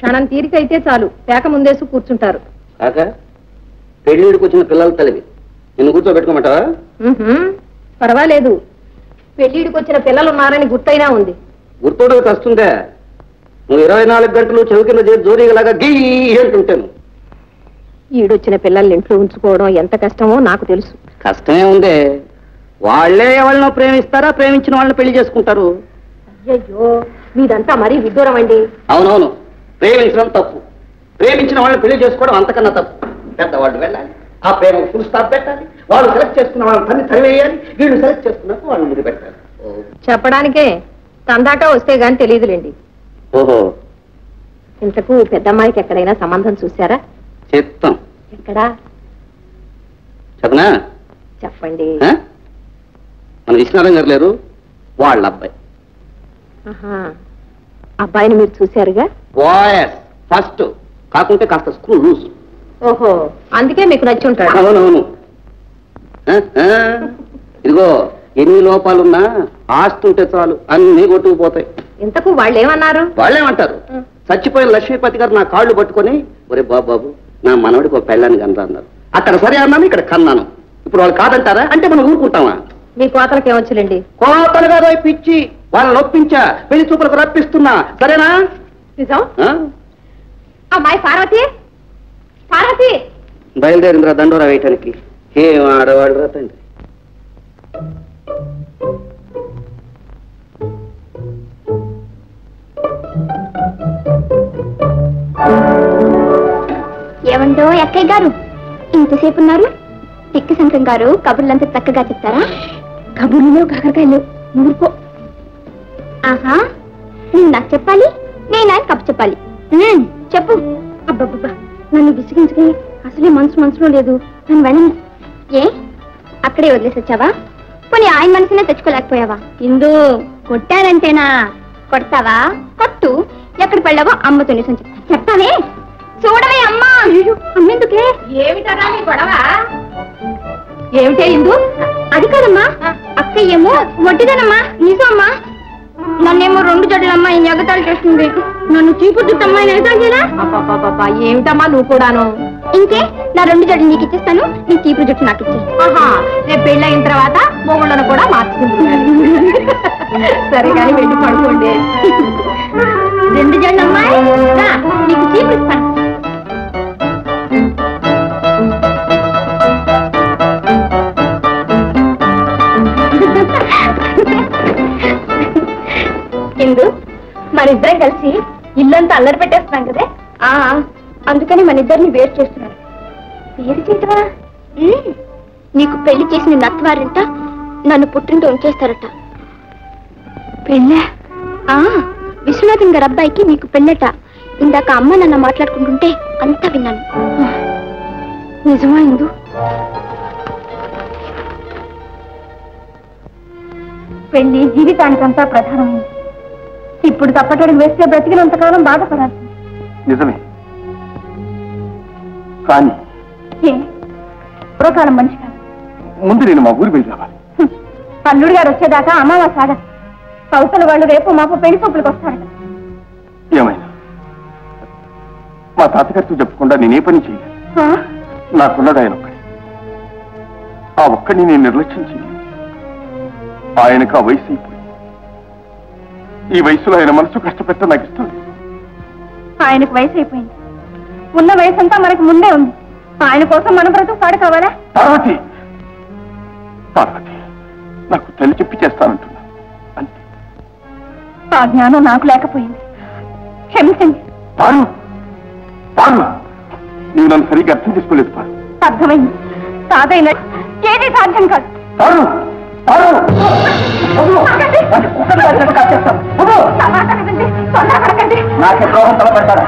క్షణం తీరికైతే చాలు పేక ముందేసి కూర్చుంటారు. కాక పెళ్లిడికి వచ్చిన పిల్లల తల్లివి, నిన్ను కూర్చోబెట్టుకోమంటావా? పర్వాలేదు, పెళ్లిడికి వచ్చిన పిల్లలున్నారని గుర్తైనా ఉంది. గుర్తోడకి వస్తుందే, నువ్వు 24 గంటలు చెవి కింద చేసి జోరీగలాగా గీ అంటుంటాను. ఈడొచ్చిన పిల్లల్ని ఇంట్లో ఉంచుకోవడం ఎంత కష్టమో నాకు తెలుసు. కష్టమే ఉందే, వాళ్లే ఎవరినో ప్రేమిస్తారా, ప్రేమించిన వాళ్ళని పెళ్లి చేసుకుంటారు. అయ్యో మీదంతా మరీ విడ్డూరం అండి. అవునవును, ప్రేమించడం తప్పు, ప్రేమించిన వాళ్ళని పెళ్లి చేసుకోవడం అంతకన్నా తప్పు. పెద్దవాళ్ళు వెళ్ళాలి, ఆ ప్రేమ ఫుల్ స్టాప్ పెట్టాలి, వాళ్ళు సెలెక్ట్ చేసుకున్న వాళ్ళని తల్లి తరివేయాలి, వీళ్ళు సెలెక్ట్ చేసుకున్నట్టు వాళ్ళు ముందు పెట్టాలి. చెప్పడానికే తందాకా వస్తే గాని తెలియదులేండి. ఓహో, ఇంతకు పెద్దమ్మాయికి ఎక్కడైనా సంబంధం చూసారా? చెప్తాం. ఎక్కడా చెప్పనా? చెప్పండి. మన విశ్వనాథం గారు లేరు, వాళ్ళ అబ్బాయి. అబ్బాయిని మీరు చూశారుగా? వాయస్ ఫస్ట్, కాకుంటే కాస్త స్క్రూ లూజ్. ఓహో, అందుకే మీకు నచ్చి ఉంటాడు. అవునవును. ఇదిగో, ఎన్ని లోపాలున్నా ఆస్తి ఉంటే చాలు, అన్ని కొట్టుకుపోతాయి. ఇంతకు వాళ్ళు ఏమన్నారు? వాళ్ళేమంటారు, చచ్చిపోయిన లక్ష్మీపతి గారు నా కాళ్ళు పట్టుకొని, ఒరే బాబు నా మనవడికి ఒక పెళ్ళాన్ని కనరా అన్నారు. అక్కడ సరే అన్నాను, ఇక్కడ కన్నాను. ఇప్పుడు వాళ్ళు కాదంటారా అంటే మనం ఊరుకుంటామా? మీ కోతలకి ఏమొచ్చులేండి. కోతలు కాదు, పిచ్చి, వాళ్ళని ఒప్పించా, పెళ్లి చూపులకు రప్పిస్తున్నా. సరేనా? నిజం. అమ్మాయి పార్వతి, పార్వతి బయలుదేరిందిరా దండోరా వేయటానికి. ఏం ఆడవాడు రా తండ్రి. ఏమండో అక్కయ్య గారు, ఇంతసేపు ఉన్నారు? తిక్కి శంకరం గారు కబుర్లంతా చక్కగా చెప్తారా? కబుర్లో కాకరకాయలు ఊరుకో. ఆహా, నువ్వు నాకు చెప్పాలి, నేను ఆయన కబు చెప్పాలి. చెప్పు. అబ్బబ్బబ్బా, నన్ను విసిగించుకి అసలే మనసులో లేదు. నన్ను వెళ్ళని. ఏ అక్కడే వదిలేసి వచ్చావా? పోనీ ఆయన మనసునే తెచ్చుకోలేకపోయావా? ఇందు కొట్టారంటేనా? కొడతావా? కొట్టు. ఎక్కడ పెళ్ళావో అమ్మతో నిజం చెప్తావే. చూడవే అమ్మా. అమ్మెందుకే? ఏమిటరా నీ గొడవ? ఏమిటే ఇందు? అది కాదమ్మా, అక్కయ్యేమో వడ్డీదనమ్మా. నిజం అమ్మా, నన్నేమో 2 జడ్లమ్మా ఈ ఎగతాళి చేస్తుంది. నన్ను చీపు చుట్టమ్మా ఎగతాళి చేయరా? ఏమిటమ్మా నువ్వు కూడాను? ఇంకే, నా 2 జడ్లు నీకు ఇచ్చేస్తాను, నీ చీపు జుట్టు నాకు ఇచ్చి. రేపు పెళ్ళయిన తర్వాత మొగుళ్ళను కూడా మార్చుకుంటున్నాను. సరే కానీ వెళ్ళి పడుకోండి. 2 జడ్లమ్మా, నీకు చీపు ఇస్తాను. ఇందు, మనిద్దరం కలిసి ఇల్లంతా అల్లరి పెట్టేస్తున్నాం కదే. అందుకని మన ఇద్దరిని వేరు చేస్తున్నారు. వేరు చేయటమా? నీకు పెళ్లి చేసిన నత్వారంట నన్ను పుట్టింటూ ఉంచేస్తారట. పెళ్ళ? విశ్వనాథన్ గారి అబ్బాయికి నీకు పెళ్ళట. ఇందాక అమ్మ నాన్న మాట్లాడుకుంటుంటే అంతా విన్నాను. నిజమా ఇందు? పెళ్లి జీవితానికంతా ప్రధానమైంది. ఇప్పుడు తప్పటడుగు వేస్తే బ్రతికినంతకాలం బాధపడాలి. నిజమే, కానీ పూర్వకాలం మంచి కాదు. ముందు నేను మా ఊరి వెళ్ళి రావాలి. అల్లుడు గారు వచ్చేదాకా అమావాస ఆగదు. కౌతల వాళ్ళు రేపు మాపు పెళ్లి చూపులకు వస్తారట. ఏమైనా మా తాతగారితో చెప్పకుండా నేనే పని చేయలేదు. నాకున్నది ఆయన ఒక్కడి. ఆ ఒక్కడిని నేను నిర్లక్ష్యం చేయలేదు. ఆయనకు ఆ వయసు అయిపోయింది. ఈ వయసులో ఆయన మనసు కష్టపెట్ట నాకు ఇష్టం లేదు. ఆయనకు వయసు అయిపోయింది. ఉన్న వయసు అంతా మనకు ముందే ఉంది. ఆయన కోసం మన బ్రతుకు పాడు కావాలా? పార్వతి, పార్వతి, నాకు తల్లి చెప్పి చేస్తానంటున్నా అంతే. ఆ జ్ఞానం నాకు లేకపోయింది, క్షమించండి. పారు, పారు, నీవు నన్ను సరిగ్గా అర్థం చేసుకోలేదు. పారు, అర్థమైంది. సాధైన ఏది సాధ్యం కాదు. పారు, పారు, నాకే ద్రోహం తలపెడతారా?